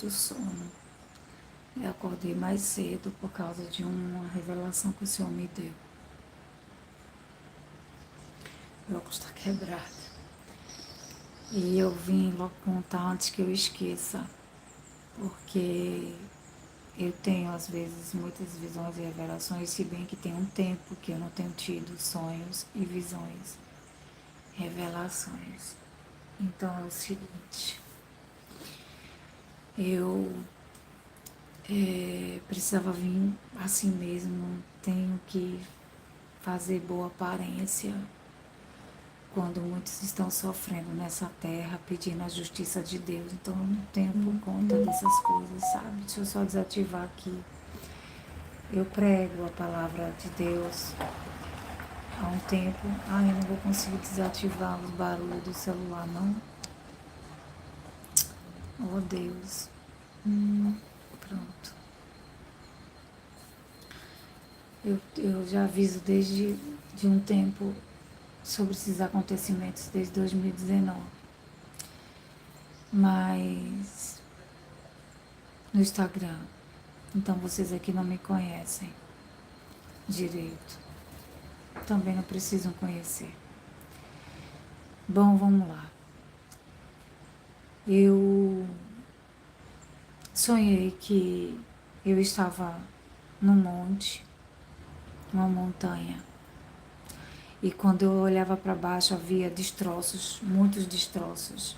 do sono. Eu acordei mais cedo por causa de uma revelação que o Senhor me deu. Meu óculos está quebrado. E eu vim logo contar antes que eu esqueça, porque eu tenho, às vezes, muitas visões e revelações, se bem que tem um tempo que eu não tenho tido sonhos e visões, revelações. Então é o seguinte, eu precisava vir assim mesmo, tenho que fazer boa aparência quando muitos estão sofrendo nessa terra, pedindo a justiça de Deus. Então eu não tenho por conta dessas coisas, sabe? Deixa eu só desativar aqui. Eu prego a palavra de Deus há um tempo. Eu não vou conseguir desativar os barulhos do celular, não. Oh, Deus. Pronto. Eu já aviso desde de um tempo sobre esses acontecimentos, desde 2019. Mas no Instagram. Então vocês aqui não me conhecem direito. Também não precisam conhecer. Bom, vamos lá. Eu sonhei que eu estava num monte, numa montanha. E quando eu olhava para baixo havia destroços, muitos destroços.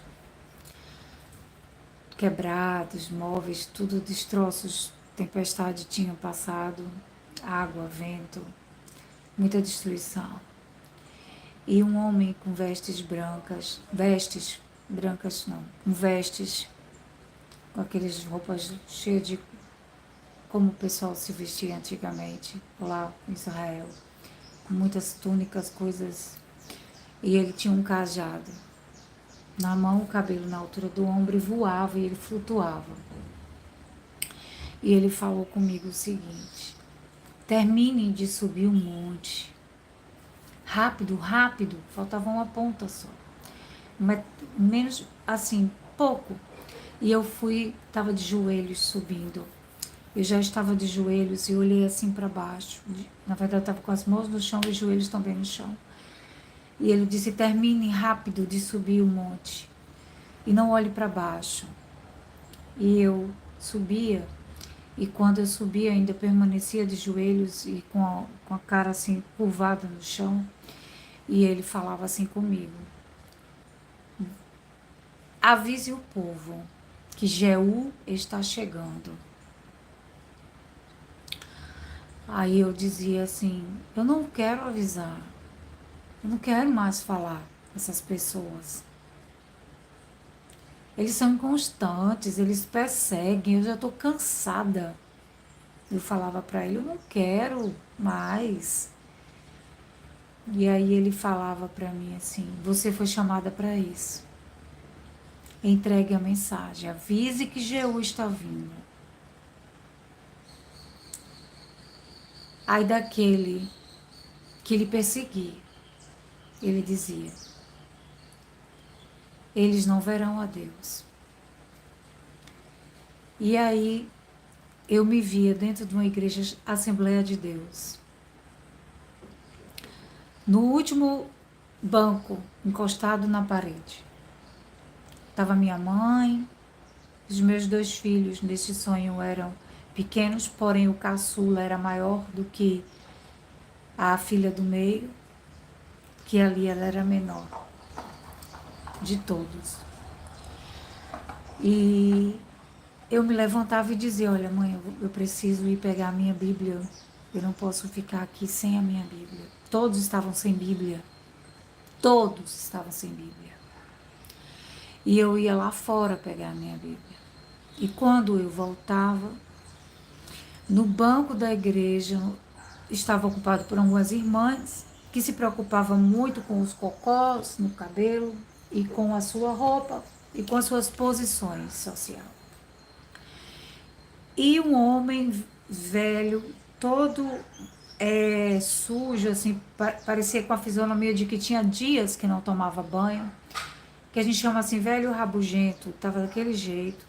Quebrados, móveis, tudo destroços. Tempestade tinha passado, água, vento, muita destruição. E um homem com vestes brancas não, com vestes, com aquelas roupas cheias de como o pessoal se vestia antigamente lá em Israel, com muitas túnicas, coisas. E ele tinha um cajado na mão, o cabelo na altura do ombro, e voava e ele flutuava. E ele falou comigo o seguinte: terminem de subir o monte. Rápido, rápido, faltava uma ponta só. Mas menos, assim, pouco. E eu estava de joelhos subindo. Eu já estava de joelhos e olhei assim para baixo. Na verdade, eu estava com as mãos no chão e os joelhos também no chão. E ele disse: termine rápido de subir o monte e não olhe para baixo. E eu subia, e quando eu subia ainda permanecia de joelhos e com a cara assim curvada no chão. E ele falava assim comigo: avise o povo que Jeú está chegando. Aí eu dizia assim: eu não quero avisar, eu não quero mais falar com essas pessoas. Eles são inconstantes, eles perseguem, eu já estou cansada. Eu falava para ele: eu não quero mais. E aí ele falava para mim assim: você foi chamada para isso. Entregue a mensagem, avise que Jeú está vindo. Aí daquele que lhe perseguia, ele dizia: eles não verão a Deus. E aí eu me via dentro de uma igreja Assembleia de Deus. No último banco, encostado na parede, estava minha mãe, os meus 2 filhos. Nesse sonho eram pequenos, porém o caçula era maior do que a filha do meio, que ali ela era menor de todos. E eu me levantava e dizia: olha, mãe, eu preciso ir pegar a minha Bíblia, eu não posso ficar aqui sem a minha Bíblia. Todos estavam sem Bíblia, todos estavam sem Bíblia. E eu ia lá fora pegar a minha Bíblia. E quando eu voltava, no banco da igreja, estava ocupado por algumas irmãs que se preocupavam muito com os cocós no cabelo e com a sua roupa e com as suas posições sociais. E um homem velho, todo sujo, assim, parecia com a fisionomia de que tinha dias que não tomava banho, que a gente chama assim velho rabugento, estava daquele jeito.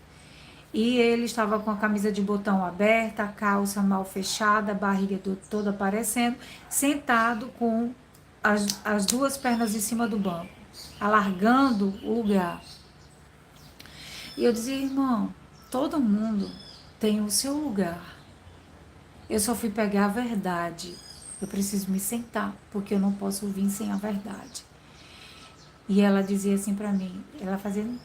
E ele estava com a camisa de botão aberta, a calça mal fechada, a barriga toda aparecendo, sentado com as duas pernas em cima do banco, alargando o lugar. E eu dizia, irmão, todo mundo tem o seu lugar. Eu só fui pegar a verdade. Eu preciso me sentar, porque eu não posso vir sem a verdade. E ela dizia assim pra mim, ela fazendo,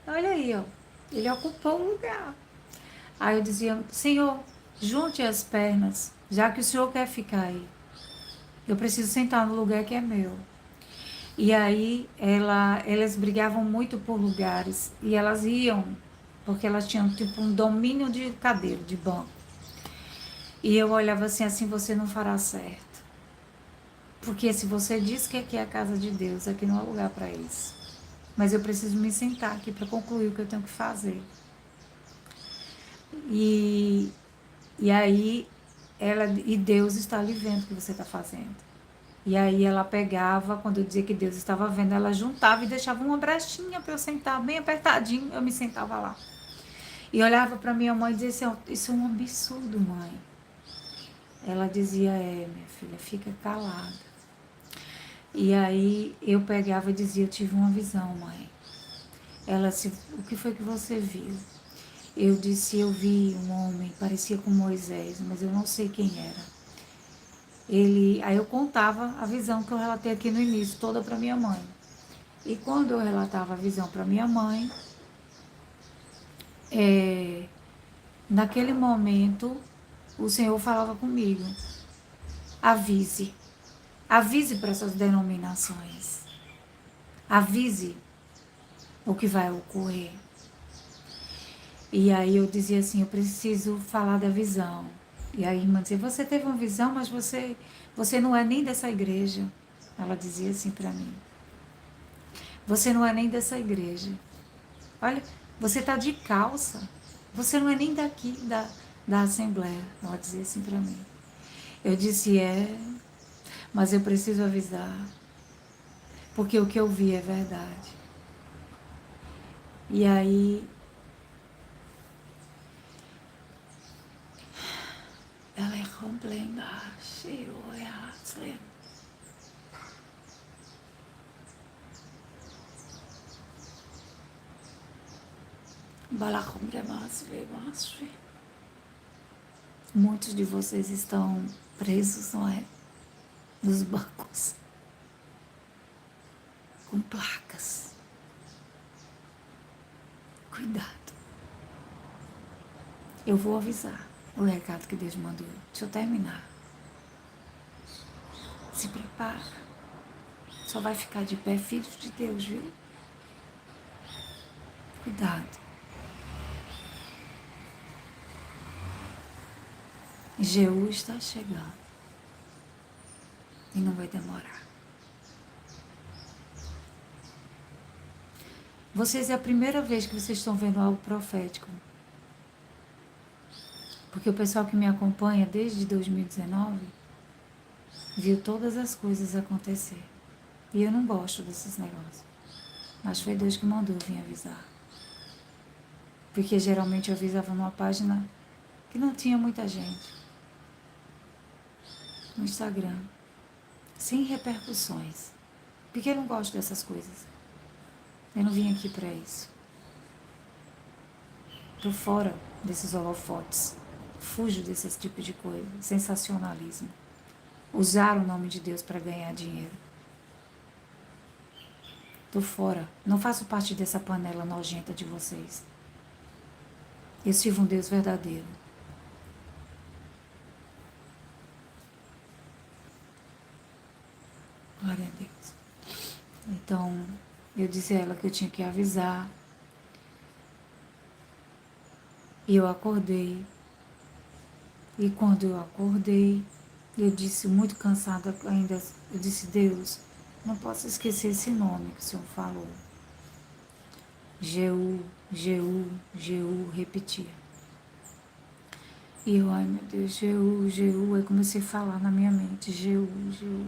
olha aí, ó, ele ocupou o lugar. Aí eu dizia, Senhor, junte as pernas, já que o Senhor quer ficar aí. Eu preciso sentar no lugar que é meu. E aí elas brigavam muito por lugares e elas iam, porque elas tinham tipo um domínio de cadeira, de banco. E eu olhava assim você não fará certo. Porque se você diz que aqui é a casa de Deus, aqui não é lugar para isso. Mas eu preciso me sentar aqui para concluir o que eu tenho que fazer. E, e aí e Deus está ali vendo o que você está fazendo. E aí ela pegava, quando eu dizia que Deus estava vendo, ela juntava e deixava uma brechinha para eu sentar, bem apertadinho, eu me sentava lá. E olhava para minha mãe e dizia assim, isso é um absurdo, mãe. Ela dizia, minha filha, fica calada. E aí eu pegava e dizia, eu tive uma visão, mãe. Ela disse, o que foi que você viu? Eu disse, eu vi um homem, parecia com Moisés, mas eu não sei quem era. Aí eu contava a visão que eu relatei aqui no início, toda para minha mãe. E quando eu relatava a visão para minha mãe, naquele momento, o Senhor falava comigo, avise, avise para essas denominações, avise o que vai ocorrer. E aí eu dizia assim, eu preciso falar da visão. E a irmã dizia, você teve uma visão, mas você não é nem dessa igreja. Ela dizia assim para mim, você não é nem dessa igreja. Olha, você tá de calça, você não é nem daqui da Assembleia. Ela dizia assim para mim. Eu disse, mas eu preciso avisar, porque o que eu vi é verdade. E aí ela é completa, muitos de vocês estão presos, não é? Nos bancos, com placas. Cuidado. Eu vou avisar o recado que Deus mandou. Deixa eu terminar. Se prepara. Só vai ficar de pé filho de Deus, viu? Cuidado. Jeú está chegando. E não vai demorar. Vocês é a primeira vez que vocês estão vendo algo profético. Porque o pessoal que me acompanha desde 2019 viu todas as coisas acontecer. E eu não gosto desses negócios. Mas foi Deus que mandou eu vir avisar. Porque geralmente eu avisava numa página que não tinha muita gente. No Instagram. Sem repercussões. Porque eu não gosto dessas coisas. Eu não vim aqui para isso. Tô fora desses holofotes. Fujo desse tipo de coisa. Sensacionalismo. Usar o nome de Deus para ganhar dinheiro. Tô fora. Não faço parte dessa panela nojenta de vocês. Eu sirvo um Deus verdadeiro. Glória a Deus. Então, eu disse a ela que eu tinha que avisar. E eu acordei. E quando eu acordei, eu disse, muito cansada ainda, eu disse, Deus, não posso esquecer esse nome que o Senhor falou. Jeú, Jeú, Jeú, repetia. E eu, ai meu Deus, Jeú, Jeú, aí comecei a falar na minha mente, Jeú, Jeú.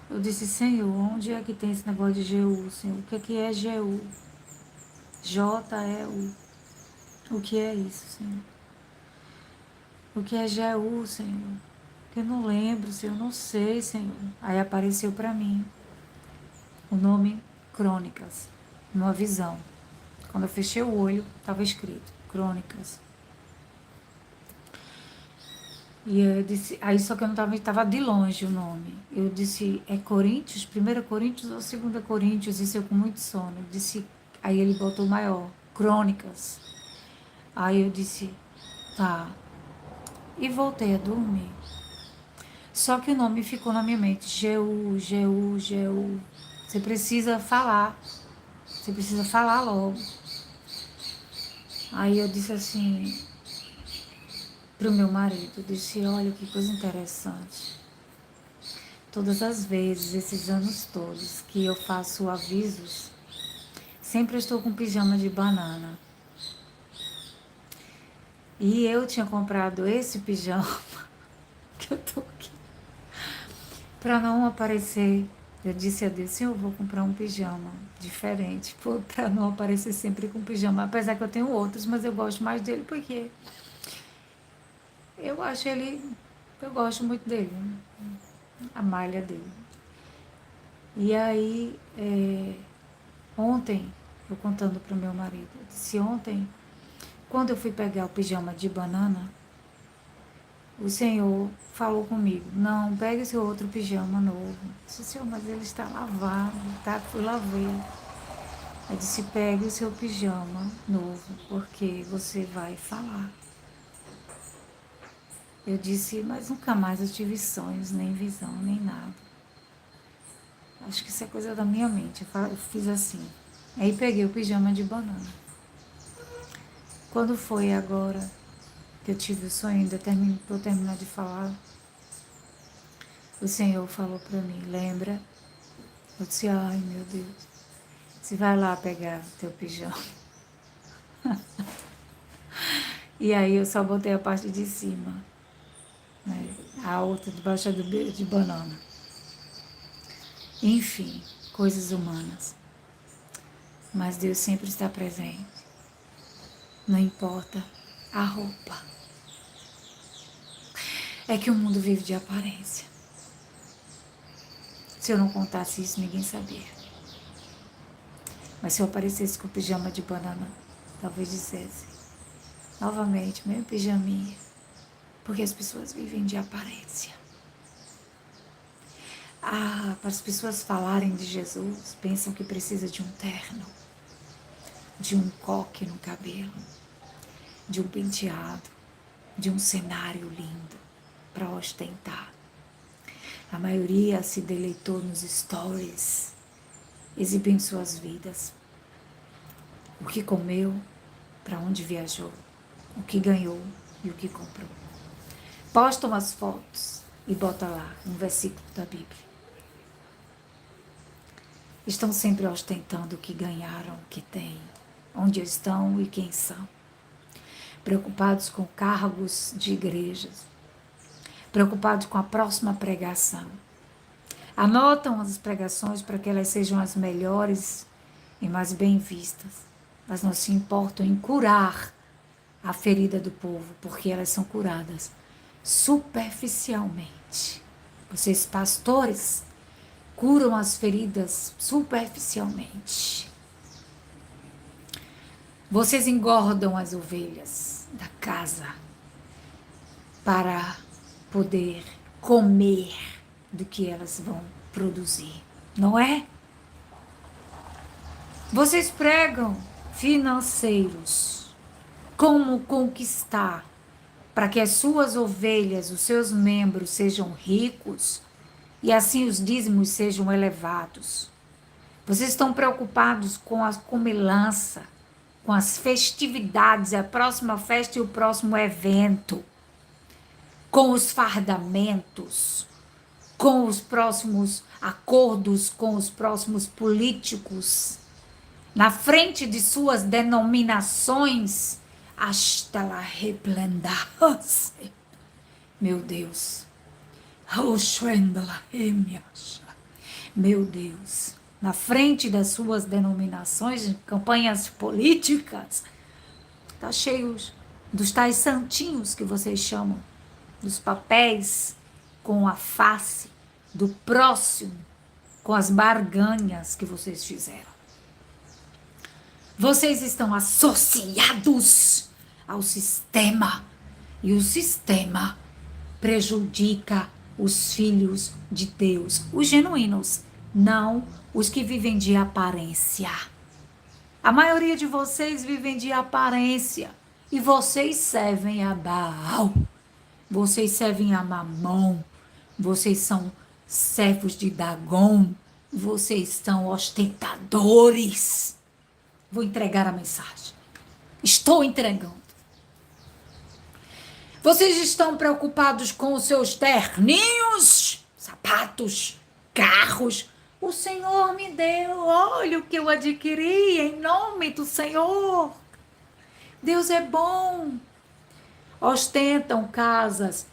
Eu disse, Senhor, onde é que tem esse negócio de Jeú, Senhor? O que é Jeú? J-E-U. O que é isso, Senhor? O que é Jeú, Senhor? Eu não lembro, Senhor, eu não sei, Senhor. Aí apareceu para mim o nome Crônicas, numa visão. Quando eu fechei o olho, estava escrito Crônicas. E eu disse, aí só que eu não estava de longe o nome. Eu disse, é Coríntios? 1 Coríntios ou 2 Coríntios? Disse eu com muito sono. Eu disse, aí ele botou maior, Crônicas. Aí eu disse, tá. E voltei a dormir. Só que o nome ficou na minha mente, Jeú, Jeú, Jeú. Você precisa falar. Você precisa falar logo. Aí eu disse assim pro meu marido, eu disse, olha que coisa interessante. Todas as vezes, esses anos todos que eu faço avisos, sempre eu estou com pijama de banana. E eu tinha comprado esse pijama que eu tô aqui para não aparecer. Eu disse a Deus, Senhor, eu vou comprar um pijama diferente, para não aparecer sempre com pijama. Apesar que eu tenho outros, mas eu gosto mais dele porque eu acho ele, eu gosto muito dele, a malha dele. E aí, ontem, eu contando para o meu marido, eu disse ontem, quando eu fui pegar o pijama de banana, o Senhor falou comigo, não, pegue o seu outro pijama novo. Eu disse, Senhor, mas ele está lavado, tá? Fui lavei. Eu disse, pegue o seu pijama novo, porque você vai falar. Eu disse, mas nunca mais eu tive sonhos, nem visão, nem nada. Acho que isso é coisa da minha mente. Eu fiz assim. Aí peguei o pijama de banana. Quando foi agora que eu tive o sonho, ainda vou terminar de falar, o Senhor falou para mim, lembra? Eu disse, ai meu Deus, você vai lá pegar teu pijama. E aí eu só botei a parte de cima, né? A outra debaixo de banana. Enfim, coisas humanas. Mas Deus sempre está presente. Não importa a roupa. É que o mundo vive de aparência. Se eu não contasse isso, ninguém sabia. Mas se eu aparecesse com pijama de banana, talvez dissesse, novamente, meu pijaminha. Porque as pessoas vivem de aparência. Para as pessoas falarem de Jesus, pensam que precisa de um terno, de um coque no cabelo, de um penteado, de um cenário lindo para ostentar. A maioria se deleitou nos stories, exibindo suas vidas. O que comeu, para onde viajou, o que ganhou e o que comprou. Postam as fotos e bota lá um versículo da Bíblia. Estão sempre ostentando o que ganharam, o que têm, onde estão e quem são. Preocupados com cargos de igrejas, preocupados com a próxima pregação. Anotam as pregações para que elas sejam as melhores e mais bem vistas, mas não se importam em curar a ferida do povo, porque elas são curadas superficialmente. Vocês, pastores, curam as feridas superficialmente. Vocês engordam as ovelhas da casa para poder comer do que elas vão produzir, não é? Vocês pregam financeiros, como conquistar para que as suas ovelhas, os seus membros sejam ricos e assim os dízimos sejam elevados. Vocês estão preocupados com a comilança, com as festividades, a próxima festa e o próximo evento, com os fardamentos, com os próximos acordos, com os próximos políticos, na frente de suas denominações, hasta la replendarse. Meu Deus. Meu Deus. Na frente das suas denominações, campanhas políticas, Está cheio dos tais santinhos que vocês chamam, dos papéis com a face do próximo, com as barganhas que vocês fizeram. Vocês estão associados ao sistema, e o sistema prejudica os filhos de Deus, os genuínos, não os que vivem de aparência. A maioria de vocês vivem de aparência, e vocês servem a Baal, vocês servem a Mamon, vocês são servos de Dagon, vocês são ostentadores. Vou entregar a mensagem. Estou entregando. Vocês estão preocupados com os seus terninhos, sapatos, carros. O Senhor me deu, olha o que eu adquiri em nome do Senhor. Deus é bom. Ostentam casas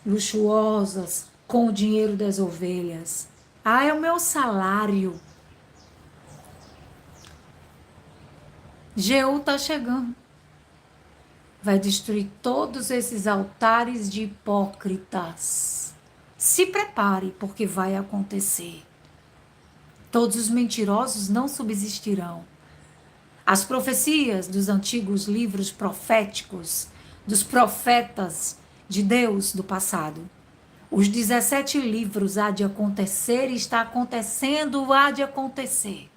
luxuosas com o dinheiro das ovelhas. Ah, é o meu salário. Jeú está chegando. Vai destruir todos esses altares de hipócritas. Se prepare, porque vai acontecer. Todos os mentirosos não subsistirão. As profecias dos antigos livros proféticos, dos profetas de Deus do passado, os 17 livros há de acontecer, está acontecendo, há de acontecer.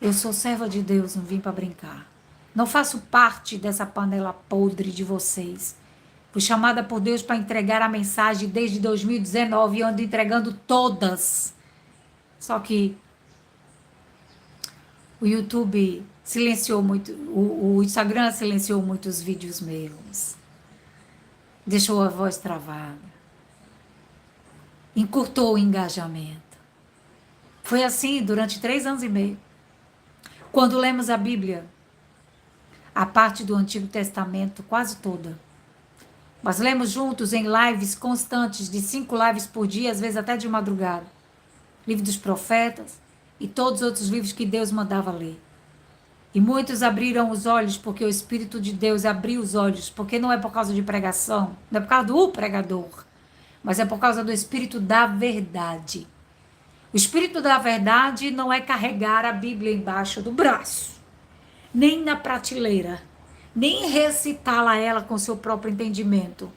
Eu sou serva de Deus, não vim para brincar. Não faço parte dessa panela podre de vocês. Fui chamada por Deus para entregar a mensagem desde 2019 e ando entregando todas. Só que o YouTube silenciou muito, o Instagram silenciou muitos vídeos meus. Deixou a voz travada. Encurtou o engajamento. Foi assim durante 3 anos e meio. Quando lemos a Bíblia, a parte do Antigo Testamento, quase toda, nós lemos juntos em lives constantes, de 5 lives por dia, às vezes até de madrugada. Livro dos profetas e todos os outros livros que Deus mandava ler. E muitos abriram os olhos, porque o Espírito de Deus abriu os olhos, porque não é por causa de pregação, não é por causa do pregador, mas é por causa do Espírito da verdade. O Espírito da verdade não é carregar a Bíblia embaixo do braço, nem na prateleira, nem recitá-la ela com seu próprio entendimento.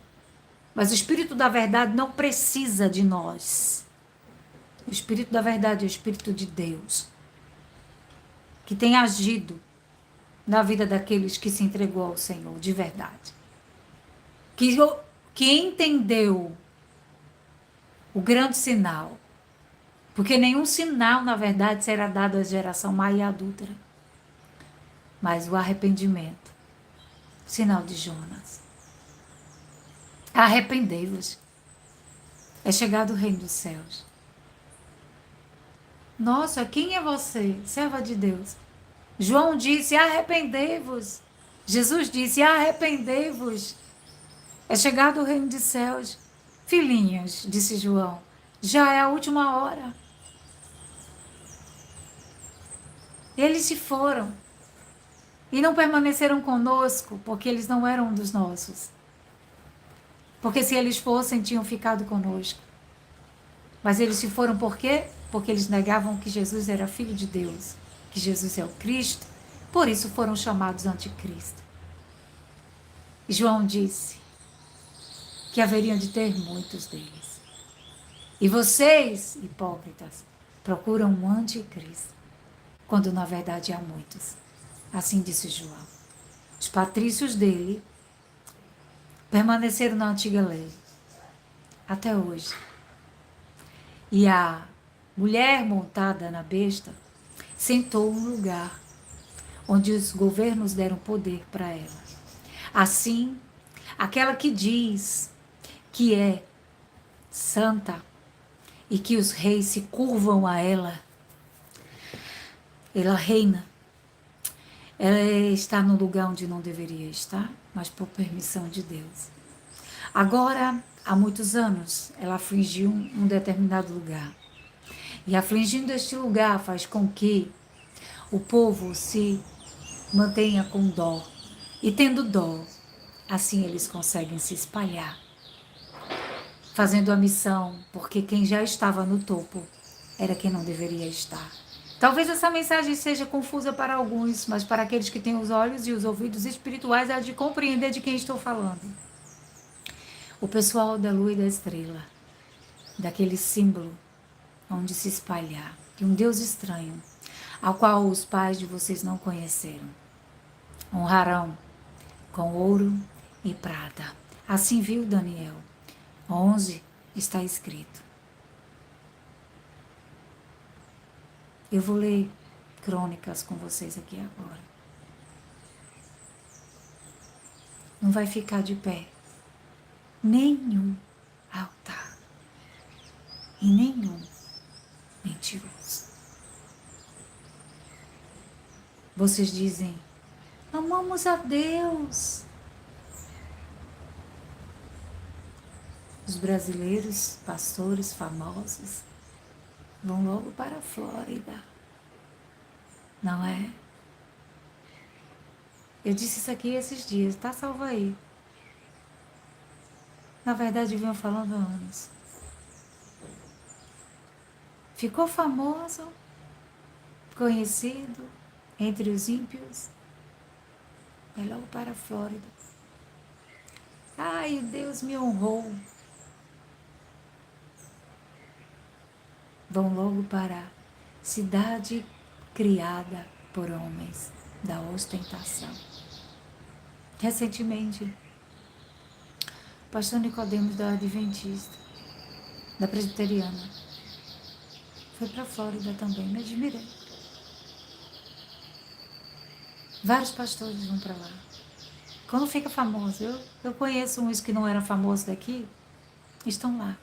Mas o Espírito da verdade não precisa de nós. O Espírito da verdade é o Espírito de Deus, que tem agido na vida daqueles que se entregou ao Senhor de verdade. Que entendeu o grande sinal. Porque nenhum sinal, na verdade, será dado à geração má e adúltera. Mas o arrependimento, sinal de Jonas. Arrependei-vos. É chegado o reino dos céus. Nossa, quem é você? Serva de Deus. João disse, arrependei-vos. Jesus disse, arrependei-vos. É chegado o reino dos céus. Filhinhos, disse João, já é a última hora. Eles se foram e não permaneceram conosco, porque eles não eram dos nossos. Porque se eles fossem, tinham ficado conosco. Mas eles se foram por quê? Porque eles negavam que Jesus era Filho de Deus, que Jesus é o Cristo, por isso foram chamados anticristo. E João disse que haveriam de ter muitos deles. E vocês, hipócritas, procuram um anticristo, quando na verdade há muitos. Assim disse João. Os patrícios dele permaneceram na antiga lei até hoje. E a mulher montada na besta sentou um lugar onde os governos deram poder para ela. Assim, aquela que diz que é santa e que os reis se curvam a ela, ela reina. Ela está no lugar onde não deveria estar, mas por permissão de Deus. Agora, há muitos anos, ela afligiu um determinado lugar. E afligindo este lugar faz com que o povo se Mantenha com dó. E tendo dó, assim eles conseguem se espalhar, fazendo a missão, porque quem já estava no topo era quem não deveria estar. Talvez essa mensagem seja confusa para alguns, mas para aqueles que têm os olhos e os ouvidos espirituais, há de compreender de quem estou falando. O pessoal da lua e da estrela, daquele símbolo onde se espalhar, de um Deus estranho, ao qual os pais de vocês não conheceram, honrarão com ouro e prata. Assim viu Daniel. 11 está escrito. Eu vou ler crônicas com vocês aqui agora. Não vai ficar de pé nenhum altar e nenhum mentiroso. Vocês dizem, amamos a Deus. Os brasileiros, pastores famosos, vão logo para a Flórida, não é? Eu disse isso aqui esses dias, tá salvo aí. Na verdade, eu venho falando há anos. Ficou famoso, conhecido entre os ímpios, vai logo para a Flórida. Ai, Deus me honrou. Vão logo para a cidade criada por homens da ostentação. Recentemente, o pastor Nicodemos da Adventista, da Presbiteriana, foi para a Flórida também, me admirei. Vários pastores vão para lá. Quando fica famoso, eu conheço uns que não eram famosos daqui, estão lá.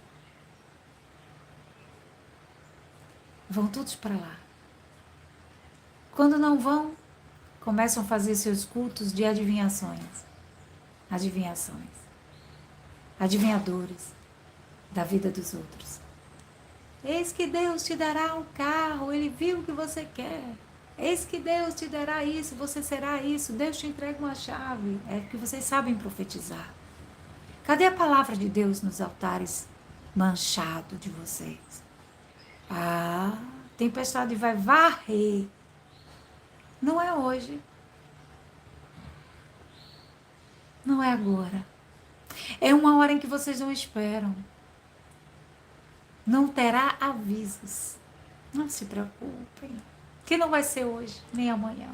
Vão todos para lá. Quando não vão, começam a fazer seus cultos de adivinhações. Adivinhadores da vida dos outros. Eis que Deus te dará um carro, Ele viu o que você quer. Eis que Deus te dará isso, você será isso. Deus te entrega uma chave. É que vocês sabem profetizar. Cadê a palavra de Deus nos altares manchados de vocês? Ah, tempestade vai varrer. Não é hoje. Não é agora. É uma hora em que vocês não esperam. Não terá avisos. Não se preocupem. Que não vai ser hoje, nem amanhã.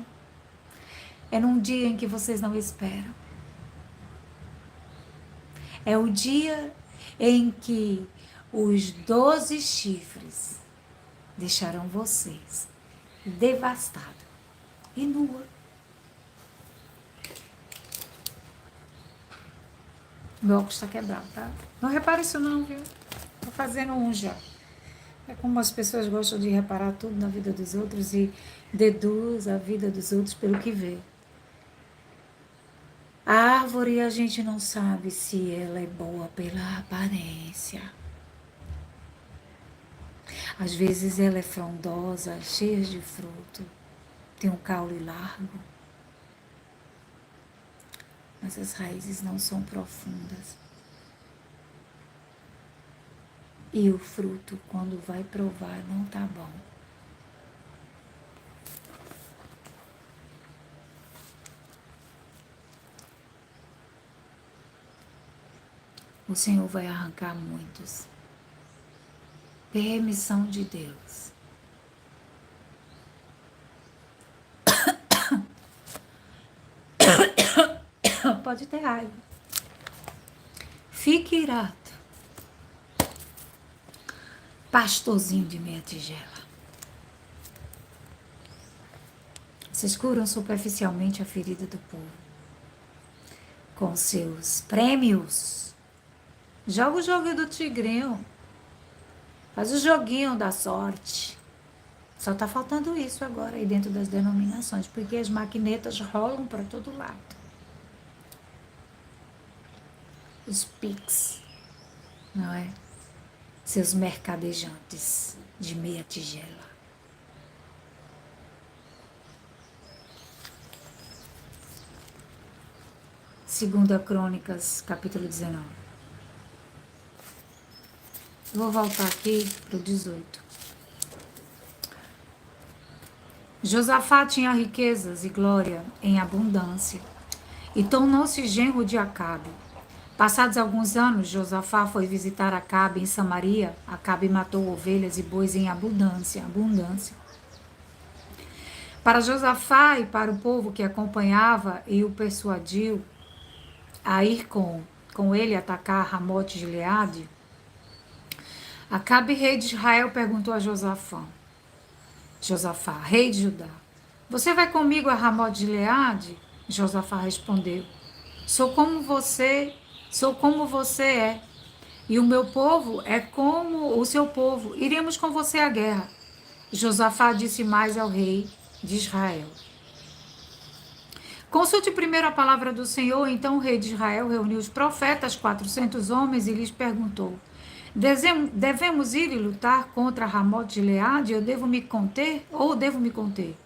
É num dia em que vocês não esperam. É o dia em que os 12 chifres deixarão vocês devastados e nua. Meu óculos está quebrado, tá? Não repara isso não, viu? Tô fazendo um já. É como as pessoas gostam de reparar tudo na vida dos outros e deduz a vida dos outros pelo que vê. A árvore a gente não sabe se ela é boa pela aparência. Às vezes ela é frondosa, cheia de fruto, tem um caule largo, mas as raízes não são profundas. E o fruto, quando vai provar, não tá bom. O Senhor vai arrancar muitos. Permissão de Deus. Pode ter raiva. Fique irado. Pastorzinho de meia tigela. Vocês curam superficialmente a ferida do povo. Com seus prêmios. Joga o jogo do tigrinho. Faz o joguinho da sorte. Só tá faltando isso agora aí dentro das denominações, porque as maquinetas rolam para todo lado. Os Pix, não é? Seus mercadejantes de meia tigela. Segunda Crônicas, capítulo 19. Vou voltar aqui para o 18. Josafá tinha riquezas e glória em abundância, e tornou-se genro de Acabe. Passados alguns anos, Josafá foi visitar Acabe em Samaria. Acabe matou ovelhas e bois em abundância. Para Josafá e para o povo que acompanhava e o persuadiu a ir com ele atacar Ramote de Gileade, Acabe, rei de Israel, perguntou a Josafá, rei de Judá: você vai comigo a Ramote de Gileade? Josafá respondeu: sou como você é, e o meu povo é como o seu povo. Iremos com você à guerra. Josafá disse mais ao rei de Israel: consulte primeiro a palavra do Senhor. Então o rei de Israel reuniu os profetas, 400 homens, e lhes perguntou: devemos ir e lutar contra Ramote de Gileade? Eu devo me conter ou devo me conter?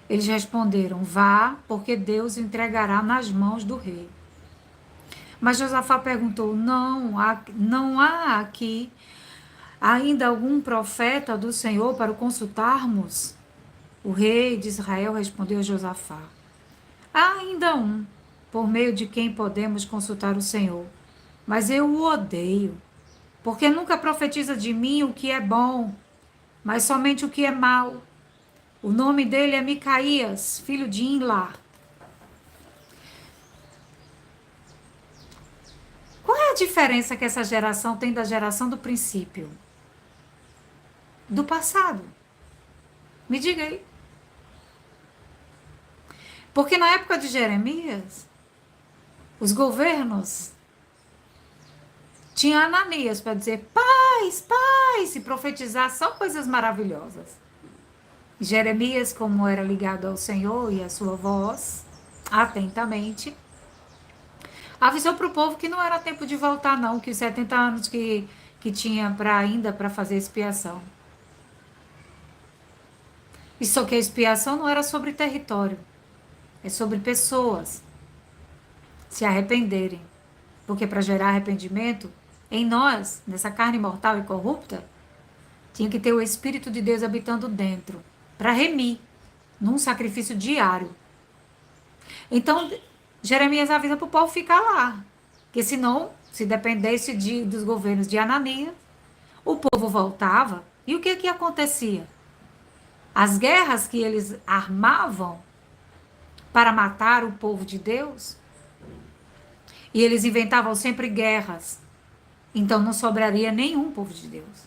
Eles responderam: vá, porque Deus entregará nas mãos do rei. Mas Josafá perguntou: não há aqui ainda algum profeta do Senhor para o consultarmos? O rei de Israel respondeu a Josafá: há ainda um, por meio de quem podemos consultar o Senhor, mas eu o odeio, porque nunca profetiza de mim o que é bom, mas somente o que é mal. O nome dele é Micaías, filho de Imlá. Qual é a diferença que essa geração tem da geração do princípio? Do passado. Me diga aí. Porque na época de Jeremias, os governos tinham Ananias para dizer paz, e profetizar só coisas maravilhosas. Jeremias, como era ligado ao Senhor e a sua voz, atentamente, avisou para o povo que não era tempo de voltar, não, que os 70 anos que tinha ainda para fazer expiação. E só que a expiação não era sobre território, é sobre pessoas se arrependerem. Porque para gerar arrependimento, em nós, nessa carne mortal e corrupta, tinha que ter o Espírito de Deus habitando dentro, para remir, num sacrifício diário. Então, Jeremias avisa para o povo ficar lá, porque senão, se dependesse dos governos de Ananias, o povo voltava, e o que acontecia? As guerras que eles armavam para matar o povo de Deus, e eles inventavam sempre guerras, então não sobraria nenhum povo de Deus.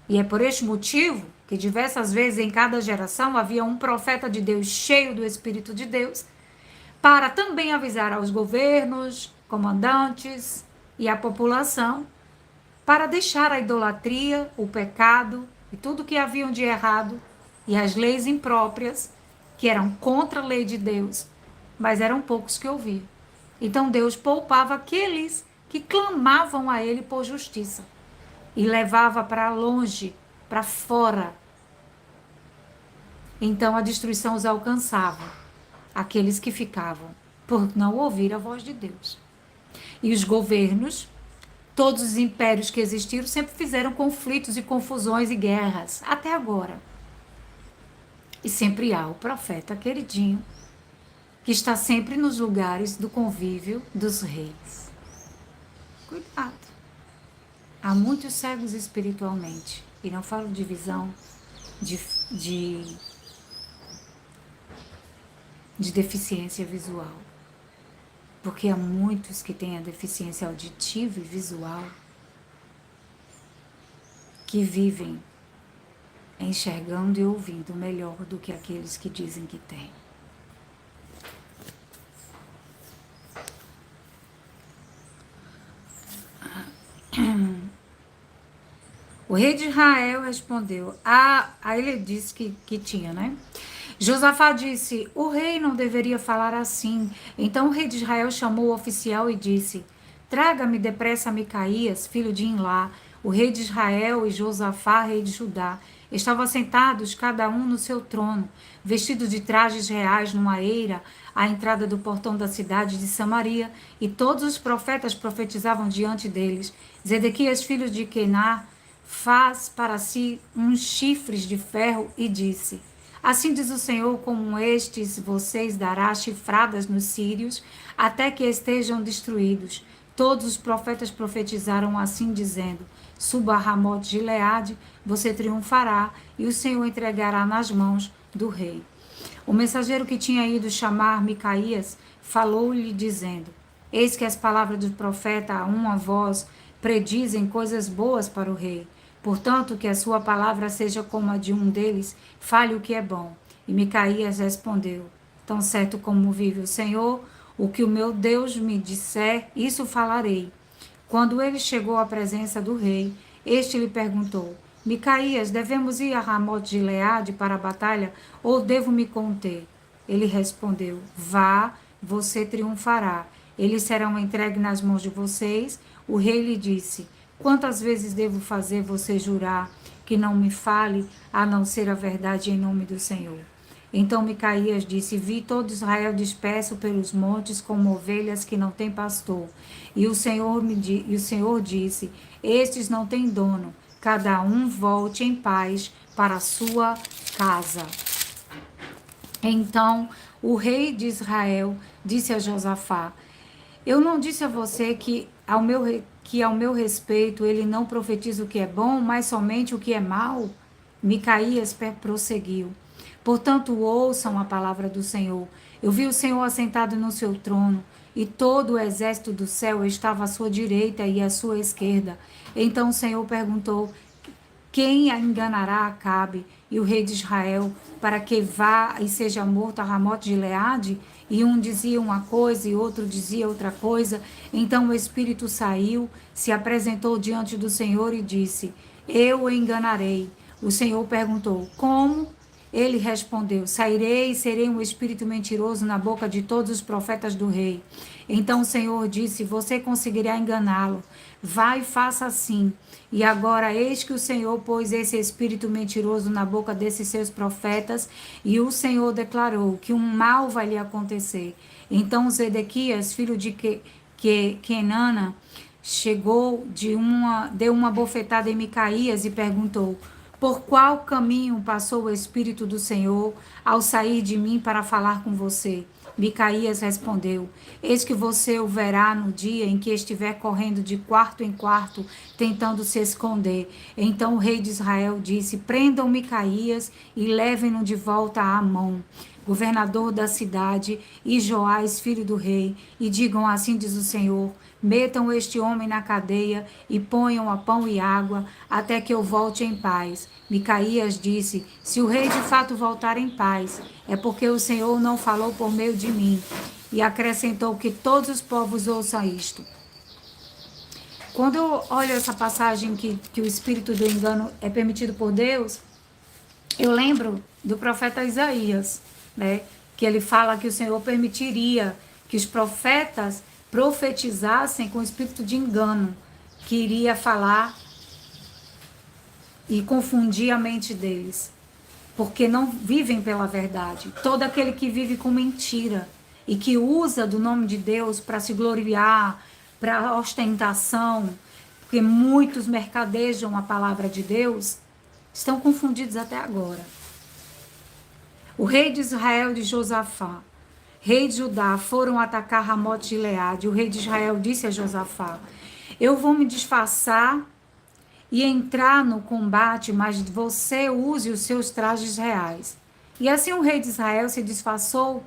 E é por este motivo que diversas vezes em cada geração havia um profeta de Deus cheio do Espírito de Deus, para também avisar aos governos, comandantes e à população, para deixar a idolatria, o pecado e tudo que haviam de errado, e as leis impróprias, que eram contra a lei de Deus, mas eram poucos que ouviam. Então Deus poupava aqueles que clamavam a Ele por justiça e levava para longe, para fora. Então a destruição os alcançava, aqueles que ficavam, por não ouvir a voz de Deus. E os governos, todos os impérios que existiram, sempre fizeram conflitos e confusões e guerras, até agora. E sempre há o profeta queridinho, que está sempre nos lugares do convívio dos reis. Cuidado. Há muitos cegos espiritualmente, e não falo de visão, de deficiência visual. Porque há muitos que têm a deficiência auditiva e visual que vivem enxergando e ouvindo melhor do que aqueles que dizem que têm. O rei de Israel respondeu, aí ele disse que tinha, né? Josafá disse, o rei não deveria falar assim. Então o rei de Israel chamou o oficial e disse, traga-me depressa Micaías, filho de Imlá. O rei de Israel e Josafá, rei de Judá, estavam sentados cada um no seu trono, vestidos de trajes reais numa eira à entrada do portão da cidade de Samaria, e todos os profetas profetizavam diante deles. Zedequias, filho de Quená, faz para si uns chifres de ferro e disse: Assim diz o Senhor, como estes vocês dará chifradas nos sírios, até que estejam destruídos. Todos os profetas profetizaram assim, dizendo: Suba a Ramote de Gileade, você triunfará, e o Senhor entregará nas mãos do rei. O mensageiro que tinha ido chamar Micaías falou-lhe, dizendo: Eis que as palavras do profeta a uma voz predizem coisas boas para o rei. Portanto, que a sua palavra seja como a de um deles, fale o que é bom. E Micaías respondeu: Tão certo como vive o Senhor, o que o meu Deus me disser, isso falarei. Quando ele chegou à presença do rei, este lhe perguntou: Micaías, devemos ir a Ramote de Gileade para a batalha, ou devo me conter? Ele respondeu: Vá, você triunfará. Eles serão entregues nas mãos de vocês. O rei lhe disse: Quantas vezes devo fazer você jurar que não me fale, a não ser a verdade em nome do Senhor? Então Micaías disse: Vi todo Israel disperso pelos montes como ovelhas que não têm pastor. E o Senhor disse: Estes não têm dono, cada um volte em paz para a sua casa. Então o rei de Israel disse a Josafá: Eu não disse a você que ao meu respeito ele não profetiza o que é bom, mas somente o que é mal? Micaías prosseguiu: Portanto, ouçam a palavra do Senhor. Eu vi o Senhor assentado no seu trono, e todo o exército do céu estava à sua direita e à sua esquerda. Então o Senhor perguntou: Quem a enganará Acabe e o rei de Israel, para que vá e seja morto a Ramote de Gileade? E um dizia uma coisa e outro dizia outra coisa. Então o Espírito saiu, se apresentou diante do Senhor e disse: Eu o enganarei. O Senhor perguntou: Como? Ele respondeu: Sairei e serei um espírito mentiroso na boca de todos os profetas do rei. Então o Senhor disse: Você conseguirá enganá-lo. Vá e faça assim. E agora eis que o Senhor pôs esse espírito mentiroso na boca desses seus profetas, e o Senhor declarou que um mal vai lhe acontecer. Então Zedequias, filho de Kenana, deu uma bofetada em Micaías e perguntou: Por qual caminho passou o Espírito do Senhor ao sair de mim para falar com você? Micaías respondeu: Eis que você o verá no dia em que estiver correndo de quarto em quarto, tentando se esconder. Então o rei de Israel disse: Prendam Micaías e levem-no de volta a Amon, governador da cidade, e Joás, filho do rei, e digam: Assim diz o Senhor: Metam este homem na cadeia e ponham a pão e água até que eu volte em paz. Micaías disse: Se o rei de fato voltar em paz, é porque o Senhor não falou por meio de mim. E acrescentou: Que todos os povos ouçam isto. Quando eu olho essa passagem que o espírito do engano é permitido por Deus, eu lembro do profeta Isaías, né? Que ele fala que o Senhor permitiria que os profetas profetizassem com o espírito de engano, que iria falar e confundir a mente deles, porque não vivem pela verdade. Todo aquele que vive com mentira e que usa do nome de Deus para se gloriar, para ostentação, porque muitos mercadejam a palavra de Deus, estão confundidos até agora. O rei de Israel de Josafá, rei de Judá, foram atacar Ramote de Gileade. O rei de Israel disse a Josafá: Eu vou me disfarçar e entrar no combate, mas você use os seus trajes reais. E assim o rei de Israel se disfarçou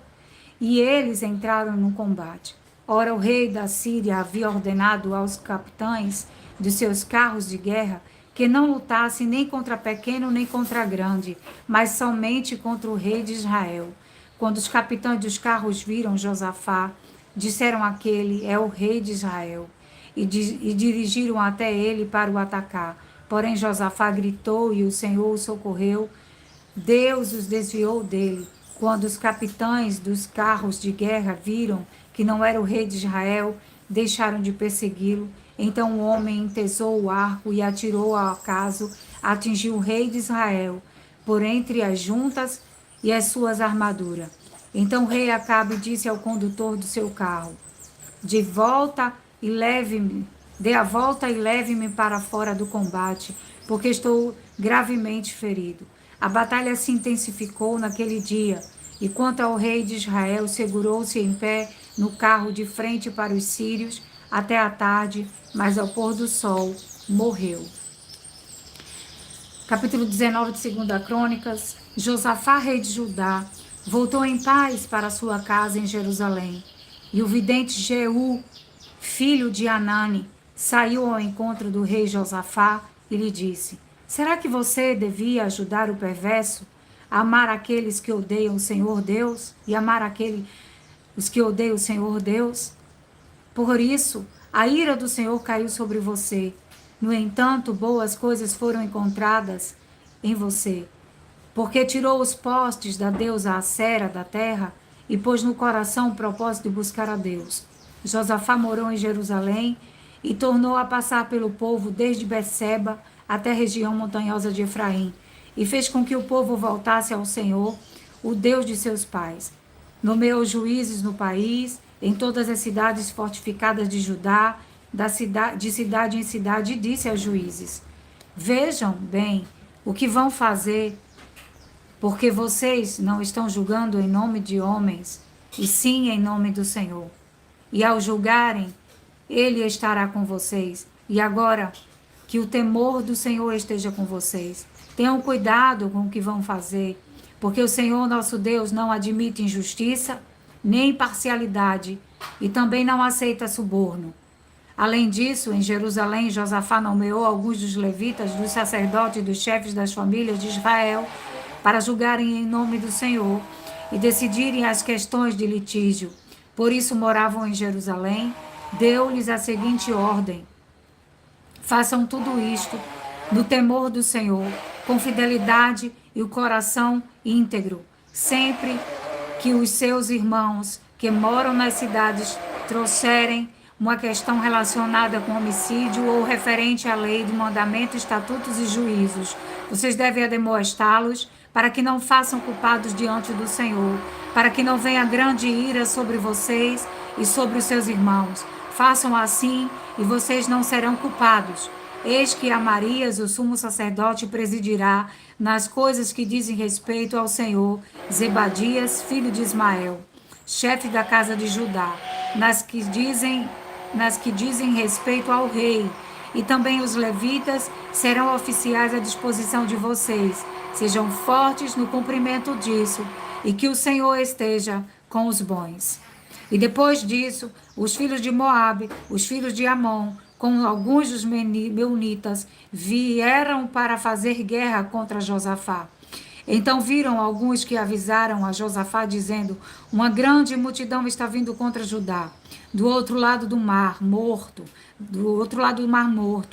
e eles entraram no combate. Ora, o rei da Síria havia ordenado aos capitães de seus carros de guerra que não lutassem nem contra pequeno nem contra grande, mas somente contra o rei de Israel. Quando os capitães dos carros viram Josafá, disseram: Aquele é o rei de Israel, e dirigiram até ele para o atacar. Porém Josafá gritou e o Senhor o socorreu. Deus os desviou dele. Quando os capitães dos carros de guerra viram que não era o rei de Israel, deixaram de persegui-lo. Então o homem entesou o arco e atirou ao acaso, atingiu o rei de Israel por entre as juntas e as suas armaduras. Então o rei Acabe disse ao condutor do seu carro: De volta e leve-me, dê a volta e leve-me para fora do combate, porque estou gravemente ferido. A batalha se intensificou naquele dia, e quanto ao rei de Israel, segurou-se em pé no carro de frente para os sírios até a tarde, mas ao pôr do sol morreu. Capítulo 19 de 2 Crônicas. Josafá, rei de Judá, voltou em paz para sua casa em Jerusalém. E o vidente Jeú, filho de Anani, saiu ao encontro do rei Josafá e lhe disse: Será que você devia ajudar o perverso a amar aqueles que odeiam o Senhor Deus e amar os que odeiam o Senhor Deus? Por isso, a ira do Senhor caiu sobre você. No entanto, boas coisas foram encontradas em você, porque tirou os postes da deusa Acera da terra e pôs no coração o propósito de buscar a Deus. Josafá morou em Jerusalém e tornou a passar pelo povo desde Berseba até a região montanhosa de Efraim, e fez com que o povo voltasse ao Senhor, o Deus de seus pais. Nomeou juízes no país, em todas as cidades fortificadas de Judá, de cidade em cidade, e disse aos juízes: Vejam bem o que vão fazer, porque vocês não estão julgando em nome de homens, e sim em nome do Senhor. E ao julgarem, Ele estará com vocês. E agora, que o temor do Senhor esteja com vocês. Tenham cuidado com o que vão fazer, porque o Senhor nosso Deus não admite injustiça, nem parcialidade, e também não aceita suborno. Além disso, em Jerusalém, Josafá nomeou alguns dos levitas, dos sacerdotes e dos chefes das famílias de Israel para julgarem em nome do Senhor e decidirem as questões de litígio. Por isso moravam em Jerusalém. Deu-lhes a seguinte ordem: façam tudo isto no temor do Senhor, com fidelidade e o coração íntegro, sempre que os seus irmãos que moram nas cidades trouxerem uma questão relacionada com homicídio ou referente à lei de mandamentos, estatutos e juízos. Vocês devem admoestá-los para que não façam culpados diante do Senhor, para que não venha grande ira sobre vocês e sobre os seus irmãos. Façam assim e vocês não serão culpados. Eis que Amarias, o sumo sacerdote, presidirá nas coisas que dizem respeito ao Senhor, Zebadias, filho de Ismael, chefe da casa de Judá, nas que dizem respeito ao rei, e também os levitas serão oficiais à disposição de vocês. Sejam fortes no cumprimento disso, e que o Senhor esteja com os bons. E depois disso, os filhos de Moabe, os filhos de Amon, com alguns dos meunitas, vieram para fazer guerra contra Josafá. Então viram alguns que avisaram a Josafá, dizendo: uma grande multidão está vindo contra Judá, do outro lado do mar morto,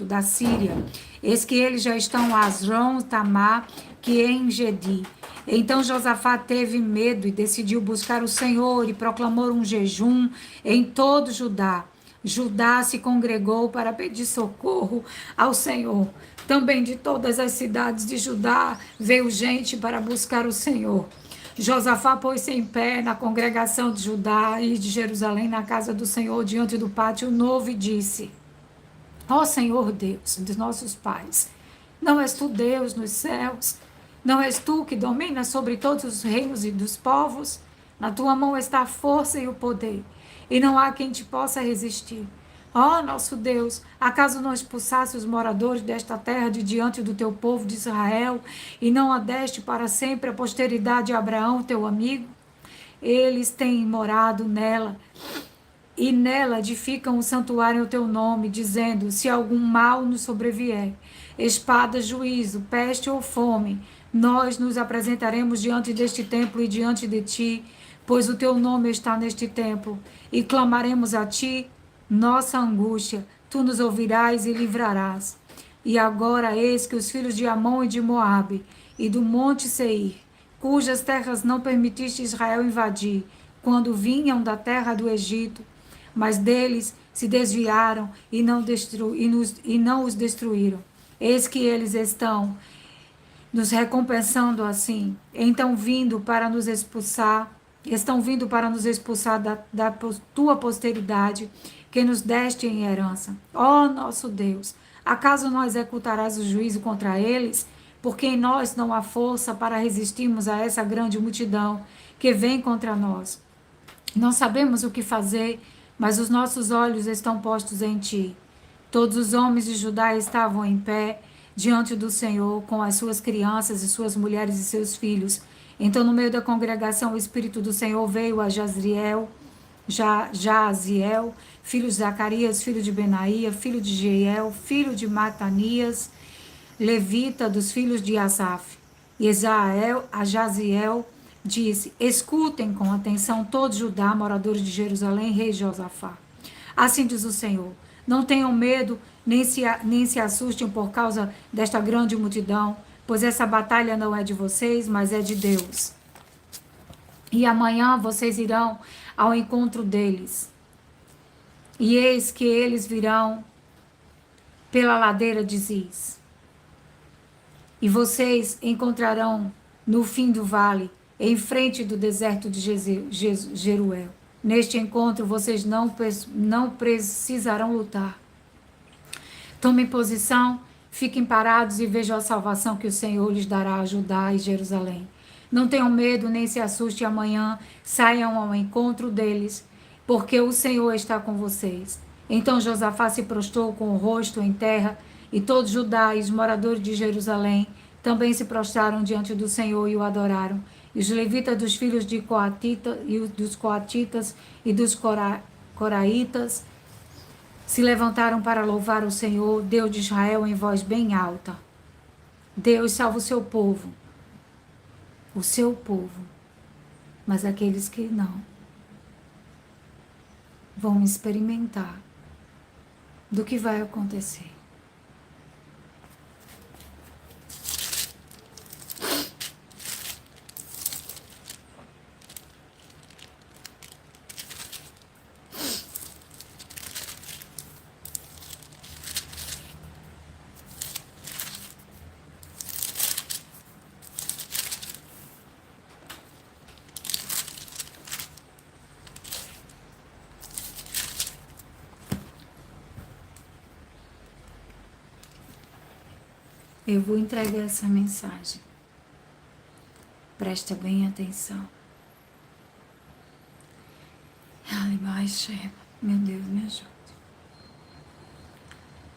da Síria. Eis que eles já estão a Asron Tamar, que é em Gedi. Então Josafá teve medo e decidiu buscar o Senhor e proclamou um jejum em todo Judá. Judá se congregou para pedir socorro ao Senhor. Também de todas as cidades de Judá veio gente para buscar o Senhor. Josafá pôs-se em pé na congregação de Judá e de Jerusalém, na casa do Senhor, diante do pátio novo, e disse: Ó Senhor Deus dos nossos pais, não és tu Deus nos céus? Não és tu que dominas sobre todos os reinos e dos povos? Na tua mão está a força e o poder, e não há quem te possa resistir. Ó nosso Deus, acaso não expulsasse os moradores desta terra de diante do teu povo de Israel, e não a deste para sempre a posteridade de Abraão, teu amigo? Eles têm morado nela, e nela edificam o santuário ao teu nome, dizendo: se algum mal nos sobrevier, espada, juízo, peste ou fome, nós nos apresentaremos diante deste templo e diante de ti, pois o teu nome está neste templo, e clamaremos a ti nossa angústia, tu nos ouvirás e livrarás. E agora eis que os filhos de Amon e de Moabe e do monte Seir, cujas terras não permitiste Israel invadir, quando vinham da terra do Egito, mas deles se desviaram e não os destruíram. Eis que eles estão nos recompensando assim, então vindo para nos expulsar estão vindo para nos expulsar da tua posteridade, que nos deste em herança. Ó nosso Deus, acaso não executarás o juízo contra eles? Porque em nós não há força para resistirmos a essa grande multidão que vem contra nós. Não sabemos o que fazer, mas os nossos olhos estão postos em ti. Todos os homens de Judá estavam em pé diante do Senhor, com as suas crianças e suas mulheres e seus filhos. Então, no meio da congregação, o Espírito do Senhor veio a Jaziel, filho de Zacarias, filho de Benaía, filho de Jeiel, filho de Matanias, levita dos filhos de Asaf. E a Jaziel disse: escutem com atenção todos Judá, moradores de Jerusalém, rei Josafá. Assim diz o Senhor: não tenham medo, nem se assustem por causa desta grande multidão, pois essa batalha não é de vocês, mas é de Deus. E amanhã vocês irão ao encontro deles. E eis que eles virão pela ladeira de Ziz. E vocês encontrarão no fim do vale, em frente do deserto de Jeruel. Neste encontro vocês não precisarão lutar. Tomem posição, fiquem parados e vejam a salvação que o Senhor lhes dará a Judá e Jerusalém. Não tenham medo, nem se assustem amanhã, saiam ao encontro deles, porque o Senhor está com vocês. Então Josafá se prostrou com o rosto em terra, e todos Judá e os moradores de Jerusalém também se prostraram diante do Senhor e o adoraram. E os levitas dos filhos de Coatita, e dos Coatitas e dos Coraitas se levantaram para louvar o Senhor, Deus de Israel, em voz bem alta. Deus salva o seu povo, mas aqueles que não vão experimentar do que vai acontecer. Eu vou entregar essa mensagem. Presta bem atenção. Meu Deus, me ajude.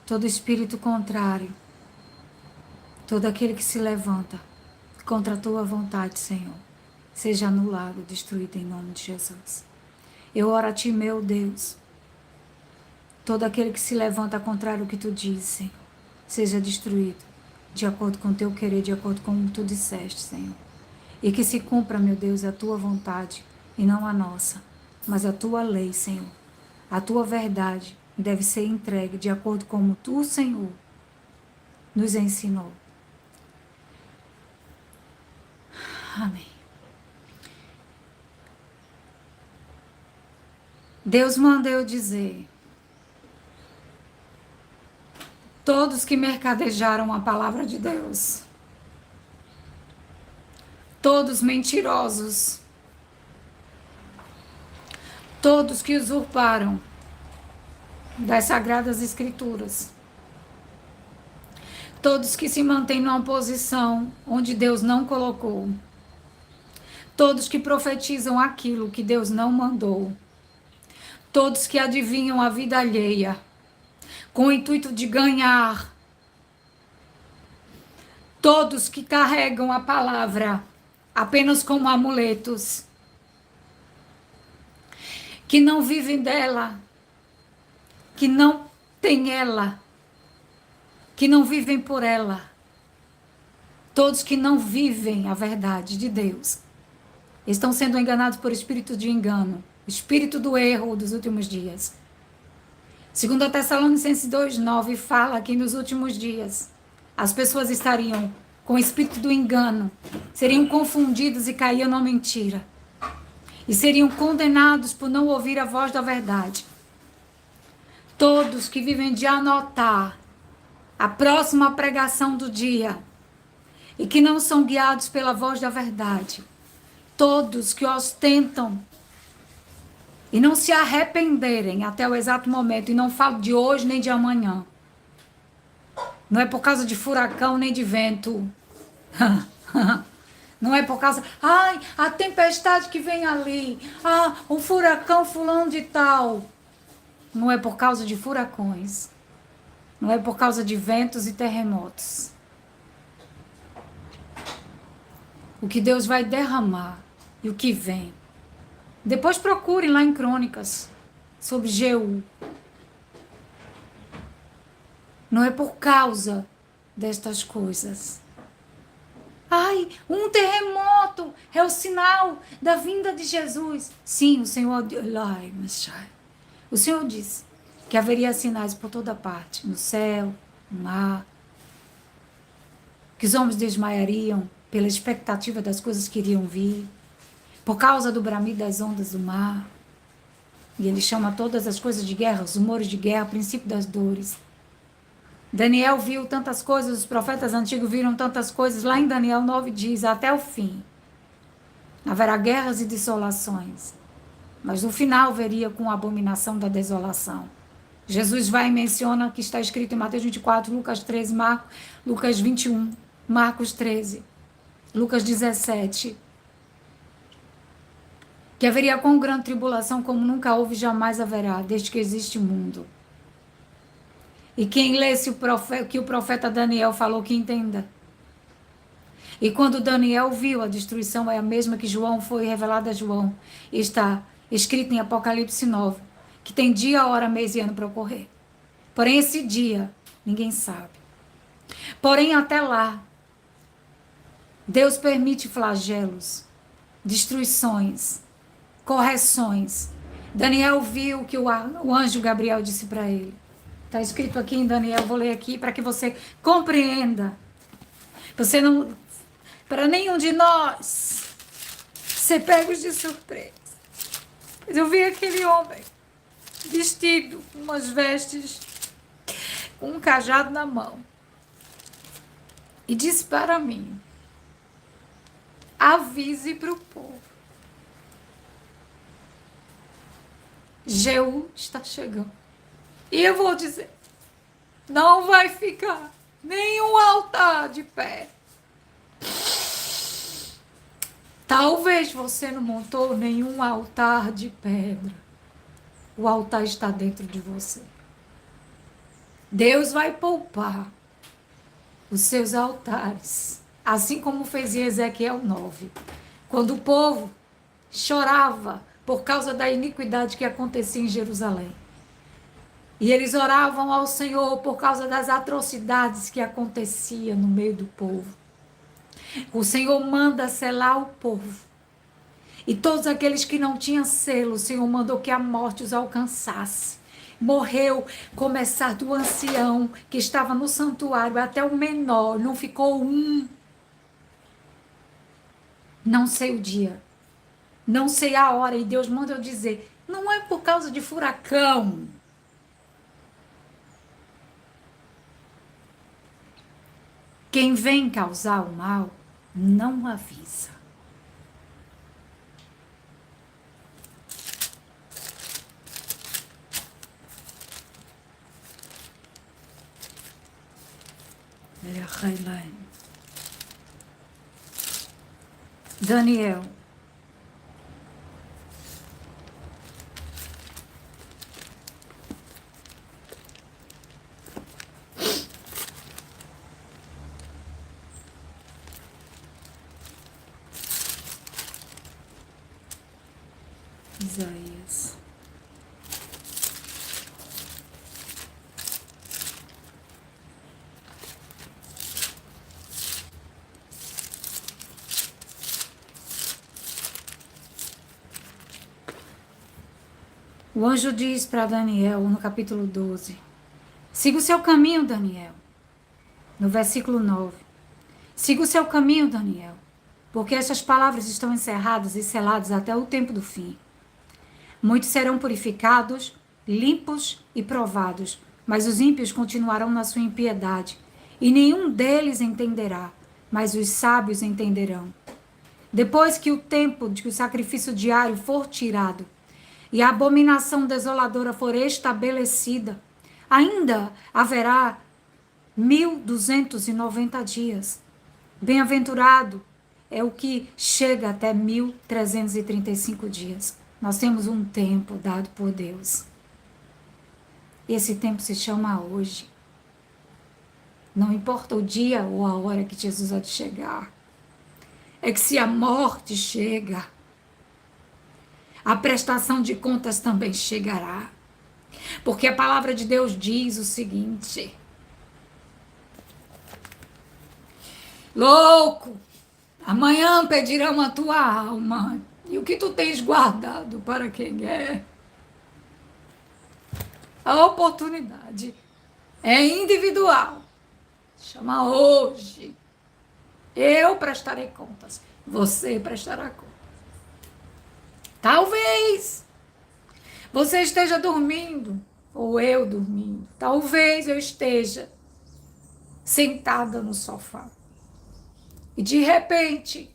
Todo espírito contrário, todo aquele que se levanta contra a tua vontade, Senhor, seja anulado, destruído em nome de Jesus. Eu oro a ti, meu Deus. Todo aquele que se levanta contrário ao que tu dizes, Senhor, seja destruído, de acordo com o teu querer, de acordo com o que tu disseste, Senhor. E que se cumpra, meu Deus, a tua vontade, e não a nossa, mas a tua lei, Senhor. A tua verdade deve ser entregue de acordo com como tu, Senhor, nos ensinou. Amém. Deus manda eu dizer: todos que mercadejaram a palavra de Deus, todos mentirosos, todos que usurparam das Sagradas Escrituras, todos que se mantêm numa posição onde Deus não colocou, todos que profetizam aquilo que Deus não mandou, todos que adivinham a vida alheia, com o intuito de ganhar, todos que carregam a palavra apenas como amuletos, que não vivem dela, que não têm ela, que não vivem por ela, todos que não vivem a verdade de Deus, estão sendo enganados por espírito de engano, espírito do erro dos últimos dias. 2 Tessalonicenses 2:9 fala que nos últimos dias as pessoas estariam com o espírito do engano, seriam confundidos e caíam na mentira. E seriam condenados por não ouvir a voz da verdade. Todos que vivem de anotar a próxima pregação do dia e que não são guiados pela voz da verdade, todos que ostentam e não se arrependerem até o exato momento, e não falo de hoje nem de amanhã. Não é por causa de furacão nem de vento. Não é por causa, ai, a tempestade que vem ali, o furacão fulano de tal. Não é por causa de furacões. Não é por causa de ventos e terremotos. O que Deus vai derramar e o que vem. Depois procurem lá em Crônicas sobre Jeú. Não é por causa destas coisas. Ai, um terremoto é o sinal da vinda de Jesus. Sim, o Senhor disse que haveria sinais por toda parte, no céu, no mar, que os homens desmaiariam pela expectativa das coisas que iriam vir, por causa do bramido das ondas do mar. E ele chama todas as coisas de guerra, os rumores de guerra, o princípio das dores. Daniel viu tantas coisas, os profetas antigos viram tantas coisas. Lá em Daniel 9 diz, até o fim haverá guerras e desolações, mas no final veria com a abominação da desolação. Jesus vai e menciona que está escrito em Mateus 24, Lucas 13, Lucas 21, Marcos 13, Lucas 17, que haveria com grande tribulação como nunca houve, jamais haverá, desde que existe mundo. E quem lesse o que o profeta Daniel falou, que entenda. E quando Daniel viu a destruição, é a mesma que João foi revelada a João. E está escrito em Apocalipse 9, que tem dia, hora, mês e ano para ocorrer. Porém, esse dia, ninguém sabe. Porém, até lá, Deus permite flagelos, destruições, correções. Daniel viu que o anjo Gabriel disse para ele. Está escrito aqui em Daniel, vou ler aqui para que você compreenda. Você não, para nenhum de nós ser pegos de surpresa. Mas eu vi aquele homem vestido com umas vestes, com um cajado na mão. E disse para mim, avise para o povo. Jeú está chegando. E eu vou dizer, não vai ficar nenhum altar de pé. Talvez você não montou nenhum altar de pedra. O altar está dentro de você. Deus vai poupar os seus altares, assim como fez em Ezequiel 9, quando o povo chorava por causa da iniquidade que acontecia em Jerusalém. E eles oravam ao Senhor por causa das atrocidades que aconteciam no meio do povo. O Senhor manda selar o povo. E todos aqueles que não tinham selo, o Senhor mandou que a morte os alcançasse. Morreu, começar do ancião que estava no santuário até o menor, não ficou um. Não sei o dia, não sei a hora, e Deus manda eu dizer, não é por causa de furacão. Quem vem causar o mal, não avisa. Daniel. Isaías. O anjo diz para Daniel, no capítulo 12, siga o seu caminho, Daniel. No versículo 9, siga o seu caminho, Daniel, porque estas palavras estão encerradas e seladas até o tempo do fim. Muitos serão purificados, limpos e provados, mas os ímpios continuarão na sua impiedade, e nenhum deles entenderá, mas os sábios entenderão. Depois que o tempo de que o sacrifício diário for tirado e a abominação desoladora for estabelecida, ainda haverá 1.290 dias. Bem-aventurado é o que chega até 1.335 dias. Nós temos um tempo dado por Deus. Esse tempo se chama hoje. Não importa o dia ou a hora que Jesus há de chegar. É que se a morte chega, a prestação de contas também chegará. Porque a palavra de Deus diz o seguinte: louco, amanhã pedirão a tua alma, e o que tu tens guardado para quem é? A oportunidade é individual. Chama hoje. Eu prestarei contas. Você prestará contas. Talvez você esteja dormindo, ou eu dormindo. Talvez eu esteja sentada no sofá. E de repente,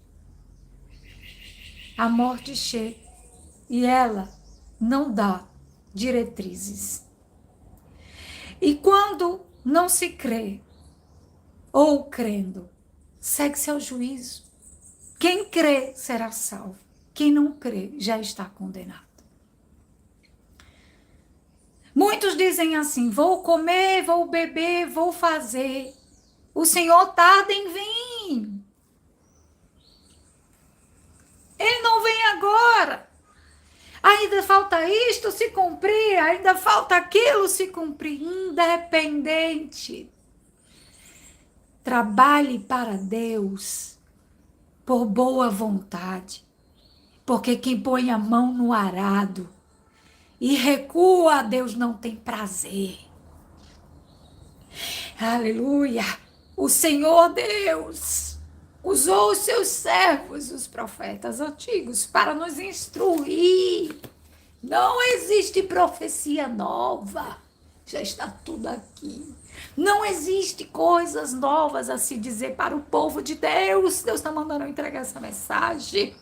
a morte chega e ela não dá diretrizes. E quando não se crê, ou crendo, segue-se ao juízo. Quem crê será salvo. Quem não crê já está condenado. Muitos dizem assim: vou comer, vou beber, vou fazer. O Senhor tarda em vir. Ele não vem agora. Ainda falta isto se cumprir, ainda falta aquilo se cumprir. Independente. Trabalhe para Deus por boa vontade. Porque quem põe a mão no arado e recua, Deus não tem prazer. Aleluia! O Senhor Deus usou os seus servos, os profetas antigos, para nos instruir. Não existe profecia nova. Já está tudo aqui. Não existe coisas novas a se dizer para o povo de Deus. Deus está mandando eu entregar essa mensagem.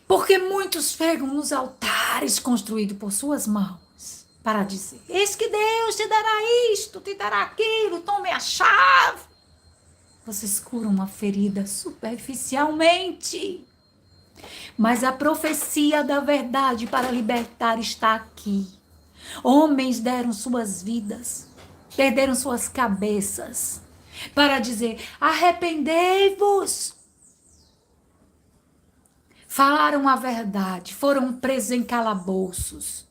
Porque muitos pegam nos altares construídos por suas mãos para dizer: eis que Deus te dará isto, te dará aquilo, tome a chave. Vocês curam uma ferida superficialmente. Mas a profecia da verdade para libertar está aqui. Homens deram suas vidas, perderam suas cabeças para dizer: arrependei-vos. Falaram a verdade, foram presos em calabouços.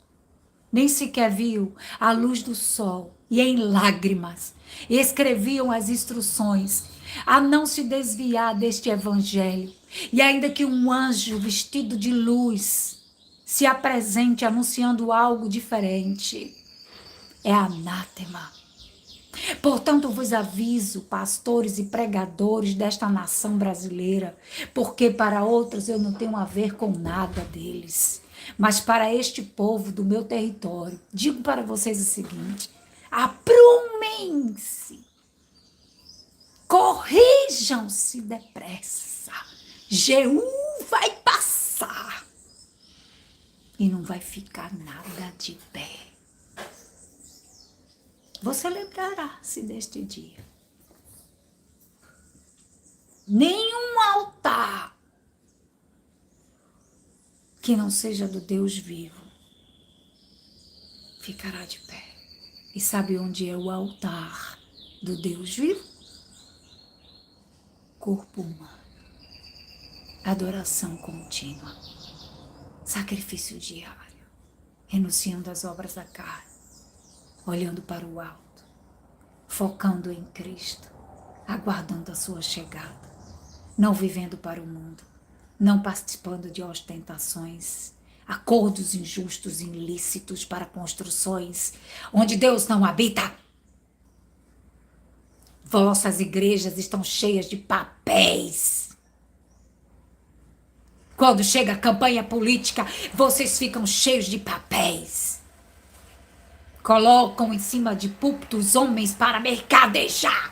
Nem sequer viu a luz do sol e em lágrimas escreviam as instruções a não se desviar deste evangelho. E ainda que um anjo vestido de luz se apresente anunciando algo diferente, é anátema. Portanto, vos aviso, pastores e pregadores desta nação brasileira, porque para outros eu não tenho a ver com nada deles, mas para este povo do meu território, digo para vocês o seguinte: aprumem-se, corrijam-se depressa, Jeú vai passar e não vai ficar nada de pé. Você lembrará-se deste dia. Nenhum altar que não seja do Deus vivo ficará de pé. E sabe onde é o altar do Deus vivo? Corpo humano. Adoração contínua. Sacrifício diário. Renunciando às obras da carne. Olhando para o alto, focando em Cristo, aguardando a sua chegada, não vivendo para o mundo, não participando de ostentações, acordos injustos, ilícitos para construções onde Deus não habita. Vossas igrejas estão cheias de papéis. Quando chega a campanha política, vocês ficam cheios de papéis. Colocam em cima de púlpitos homens para mercadejar.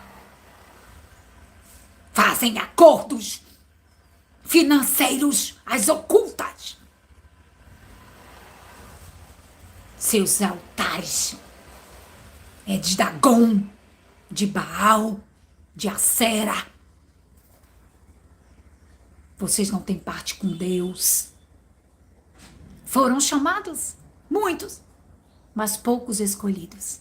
fazem acordos financeiros às ocultas. Seus altares é de Dagon, de Baal, de Acera. Vocês não têm parte com Deus. Foram chamados, muitos, mas poucos escolhidos.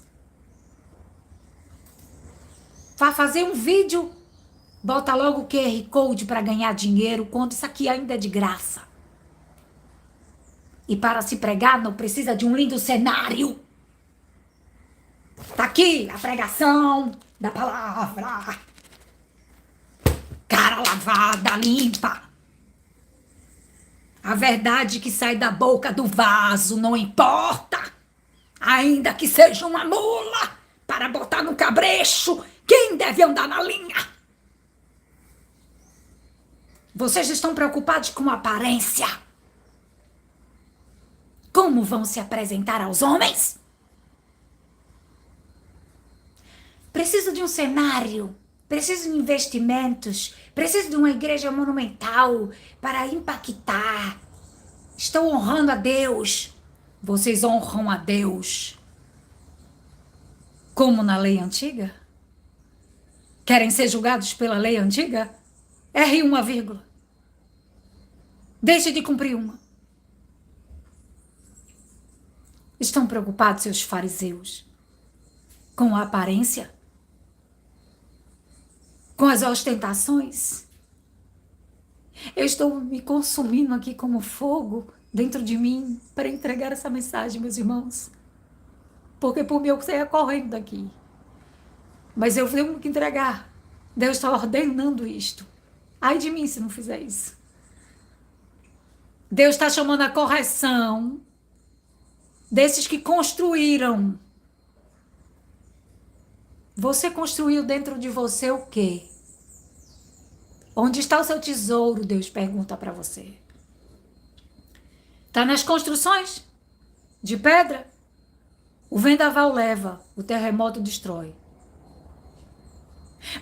Vá fazer um vídeo, bota logo o QR Code para ganhar dinheiro, quando isso aqui ainda é de graça. E para se pregar não precisa de um lindo cenário. Tá aqui a pregação da palavra. Cara lavada, limpa. A verdade que sai da boca do vaso não importa. Ainda que seja uma mula para botar no cabrecho, quem deve andar na linha? Vocês estão preocupados com a aparência. Como vão se apresentar aos homens? Preciso de um cenário, preciso de investimentos, preciso de uma igreja monumental para impactar. Estou honrando a Deus. Vocês honram a Deus como na lei antiga? Querem ser julgados pela lei antiga? Erre uma vírgula. Deixe de cumprir uma. Estão preocupados, seus fariseus, com a aparência? Com as ostentações? Eu estou me consumindo aqui como fogo dentro de mim para entregar essa mensagem, meus irmãos. Porque por mim eu saia correndo daqui. Mas eu tenho que entregar. Deus está ordenando isto. Ai de mim se não fizer isso. Deus está chamando a correção desses que construíram. Você construiu dentro de você o quê? Onde está o seu tesouro? Deus pergunta para você. Está nas construções de pedra? O vendaval leva, o terremoto destrói.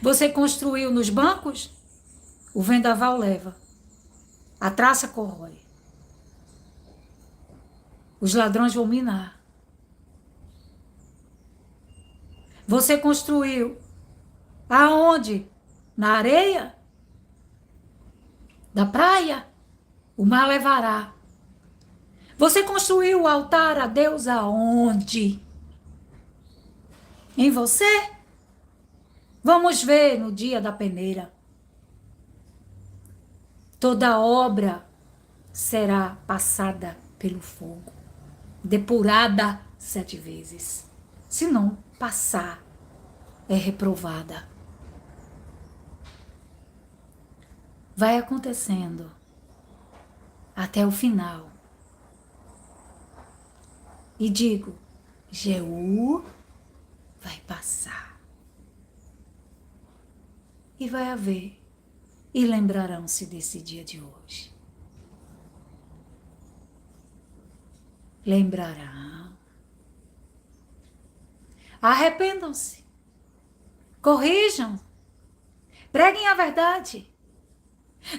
Você construiu nos bancos? O vendaval leva, a traça corrói. Os ladrões vão minar. Você construiu aonde? Na areia? Da praia? O mar levará. Você construiu o altar a Deus aonde? Em você? Vamos ver no dia da peneira. Toda obra será passada pelo fogo, depurada 7 vezes. Se não passar, é reprovada. Vai acontecendo até o final. E digo, Jeú vai passar. E vai haver, e lembrarão-se desse dia de hoje. Lembrarão. Arrependam-se. Corrijam. Preguem a verdade.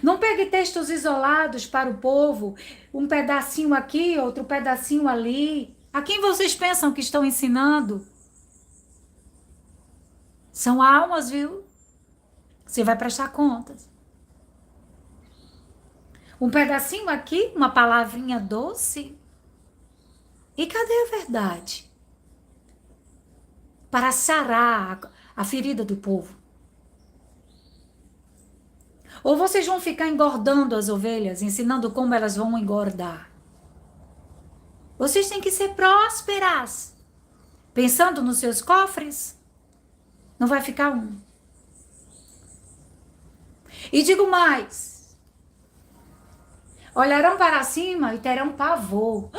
Não pegue textos isolados para o povo, um pedacinho aqui, outro pedacinho ali. A quem vocês pensam que estão ensinando? São almas, viu? Você vai prestar contas. Um pedacinho aqui, uma palavrinha doce. E cadê a verdade? Para sarar a ferida do povo. Ou vocês vão ficar engordando as ovelhas, ensinando como elas vão engordar. Vocês têm que ser prósperas. Pensando nos seus cofres, não vai ficar um. E digo mais. Olharão para cima e terão pavor.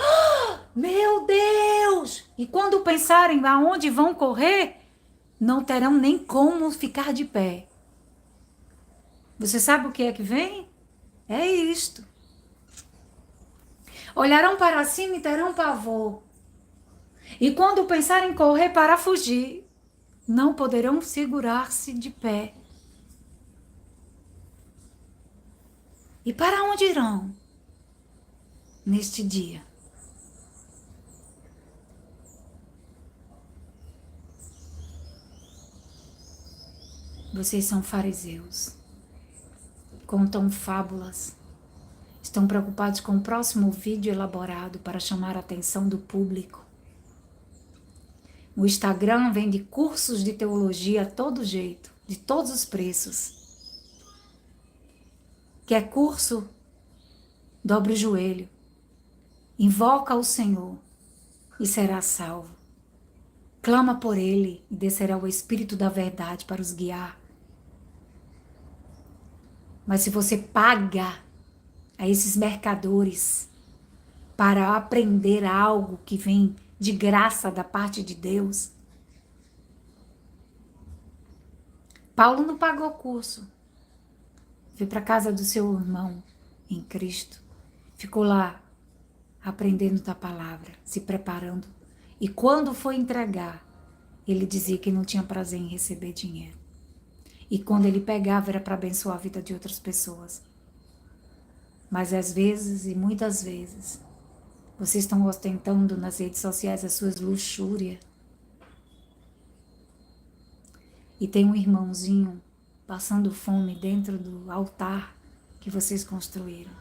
Meu Deus! E quando pensarem aonde vão correr, não terão nem como ficar de pé. Você sabe o que é que vem? É isto. Olharão para cima e terão pavor. E quando pensarem correr para fugir, não poderão segurar-se de pé. E para onde irão neste dia? Vocês são fariseus, contam fábulas, estão preocupados com o próximo vídeo elaborado para chamar a atenção do público. O Instagram vende cursos de teologia a todo jeito, de todos os preços. Quer curso? Dobre o joelho, invoca o Senhor e será salvo. Clama por Ele e descerá o Espírito da verdade para os guiar. Mas se você paga a esses mercadores para aprender algo que vem de graça da parte de Deus, Paulo não pagou curso. Foi para a casa do seu irmão em Cristo. Ficou lá aprendendo da palavra, se preparando. E quando foi entregar, ele dizia que não tinha prazer em receber dinheiro. E quando ele pegava, era para abençoar a vida de outras pessoas. Mas às vezes, e muitas vezes, vocês estão ostentando nas redes sociais as suas luxúrias. E tem um irmãozinho passando fome dentro do altar que vocês construíram.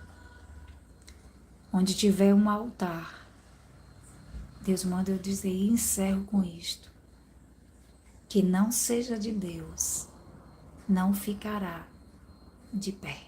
Onde tiver um altar, Deus manda eu dizer, e encerro com isto, que não seja de Deus, não ficará de pé.